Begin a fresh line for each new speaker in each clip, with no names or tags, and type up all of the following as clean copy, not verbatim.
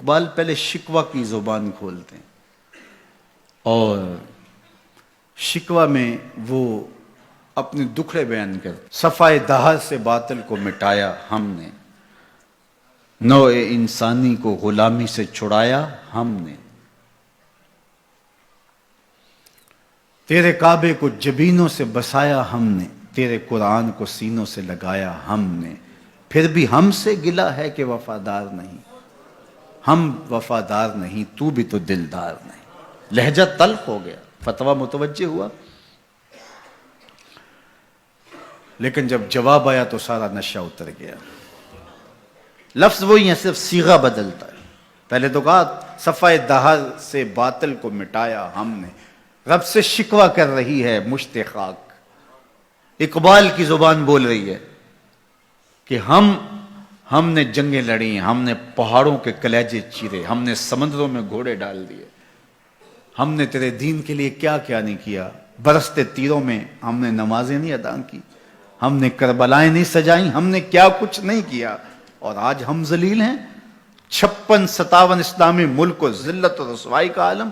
اقبال پہلے شکوہ کی زبان کھولتے ہیں اور شکوہ میں وہ اپنے دکھڑے بیان کرتے. صفائے دہر سے باطل کو مٹایا ہم نے، نوع انسانی کو غلامی سے چھڑایا ہم نے، تیرے کعبے کو جبینوں سے بسایا ہم نے، تیرے قرآن کو سینوں سے لگایا ہم نے، پھر بھی ہم سے گلہ ہے کہ وفادار نہیں، ہم وفادار نہیں، تو بھی تو دلدار نہیں. لہجہ تلخ ہو گیا، فتویٰ متوجہ ہوا، لیکن جب جواب آیا تو سارا نشہ اتر گیا. لفظ وہی ہے، صرف صیغہ بدلتا ہے. پہلے تو کہا صفائے دہر سے باطل کو مٹایا ہم نے، رب سے شکوہ کر رہی ہے مشت خاک. اقبال کی زبان بول رہی ہے کہ ہم نے جنگیں لڑی، ہم نے پہاڑوں کے کلیجے چیرے، ہم نے سمندروں میں گھوڑے ڈال دیے، ہم نے تیرے دین کے لیے کیا کیا نہیں کیا. برستے تیروں میں ہم نے نمازیں نہیں ادا کی، ہم نے کربلائیں نہیں سجائیں، ہم نے کیا کچھ نہیں کیا، اور آج ہم ذلیل ہیں. 56-57 اسلامی ملک کو ذلت و رسوائی کا عالم.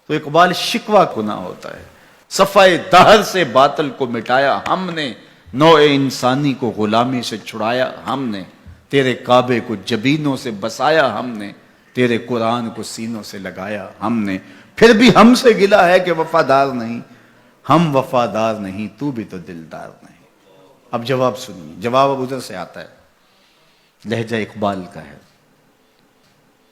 تو اقبال شکوہ گناہ ہوتا ہے. صفائے دہر سے باطل کو مٹایا ہم نے، نوع انسانی کو غلامی سے چھڑایا ہم نے، تیرے کعبے کو جبینوں سے بسایا ہم نے، تیرے قرآن کو سینوں سے لگایا ہم نے، پھر بھی ہم سے گلہ ہے کہ وفادار نہیں، ہم وفادار نہیں، تو بھی تو دلدار نہیں. اب جواب سنیے، جواب اب ادھر سے آتا ہے، لہجہ اقبال کا ہے،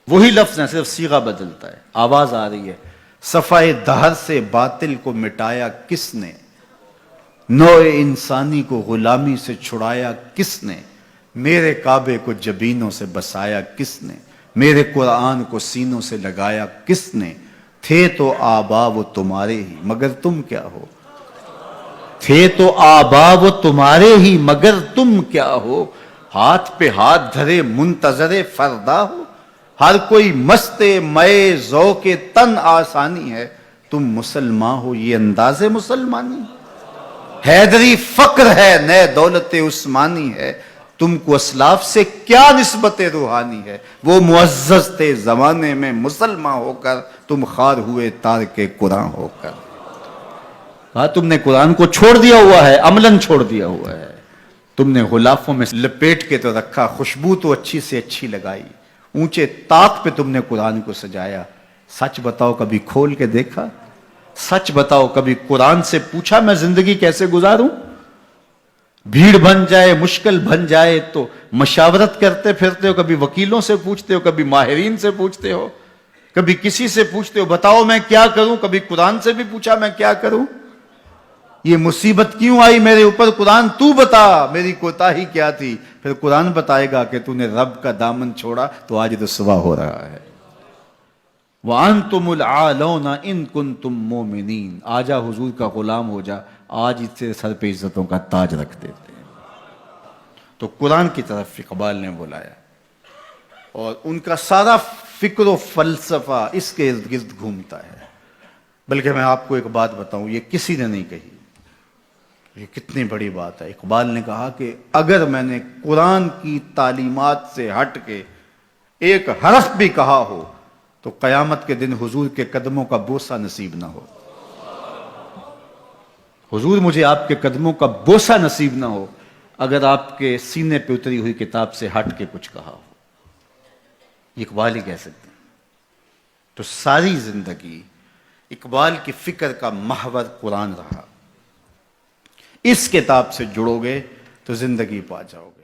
وہی لفظ ہے، صرف صیغہ بدلتا ہے. آواز آ رہی ہے، صفائے دہر سے باطل کو مٹایا کس نے، نوع انسانی کو غلامی سے چھڑایا کس نے، میرے کعبے کو جبینوں سے بسایا کس نے، میرے قرآن کو سینوں سے لگایا کس نے. تھے تو آبا وہ تمہارے ہی مگر تم کیا ہو، تھے تو آبا وہ تمہارے ہی مگر تم کیا ہو، ہاتھ پہ ہاتھ دھرے منتظر فردا ہو، ہر کوئی مست مئے ذوق تن آسانی ہے، تم مسلمان ہو یہ انداز مسلمانی. حیدری فقر ہے نئے دولت عثمانی ہے، تم کو اسلاف سے کیا نسبت روحانی ہے، وہ معزز تھے زمانے میں مسلمان ہو کر، تم خوار ہوئے تارک قرآن ہو کر. ہاں تم نے قرآن کو چھوڑ دیا ہوا ہے، عملاً چھوڑ دیا ہوا ہے. تم نے غلافوں میں لپیٹ کے تو رکھا، خوشبو تو اچھی سے اچھی لگائی، اونچے طاق پہ تم نے قرآن کو سجایا. سچ بتاؤ کبھی کھول کے دیکھا، سچ بتاؤ کبھی قرآن سے پوچھا میں زندگی کیسے گزاروں. بھیڑ بن جائے مشکل بن جائے تو مشاورت کرتے پھرتے ہو، کبھی وکیلوں سے پوچھتے ہو، کبھی ماہرین سے پوچھتے ہو، کبھی کسی سے پوچھتے ہو بتاؤ میں کیا کروں، کبھی قرآن سے بھی پوچھا میں کیا کروں. یہ مصیبت کیوں آئی میرے اوپر، قرآن تو بتا میری کوتاہی کیا تھی. پھر قرآن بتائے گا کہ تو نے رب کا دامن چھوڑا تو آج رسوا ہو رہا ہے. وَأَنْتُمُ الْعَالَوْنَ إِن كُنْتُم مُؤْمِنِينَ. آجا حضور کا غلام ہو جا، آج اس سے سر پہ عزتوں کا تاج رکھ دیتے ہیں. تو قرآن کی طرف اقبال نے بلایا اور ان کا سارا فکر و فلسفہ اس کے ارد گرد گھومتا ہے. بلکہ میں آپ کو ایک بات بتاؤں، یہ کسی نے نہیں کہی، یہ کتنی بڑی بات ہے. اقبال نے کہا کہ اگر میں نے قرآن کی تعلیمات سے ہٹ کے ایک حرف بھی کہا ہو تو قیامت کے دن حضور کے قدموں کا بوسہ نصیب نہ ہو. حضور مجھے آپ کے قدموں کا بوسہ نصیب نہ ہو اگر آپ کے سینے پہ اتری ہوئی کتاب سے ہٹ کے کچھ کہا ہو. یہ اقبال ہی کہہ سکتے ہیں. تو ساری زندگی اقبال کی فکر کا محور قرآن رہا. اس کتاب سے جڑو گے تو زندگی پا جاؤ گے.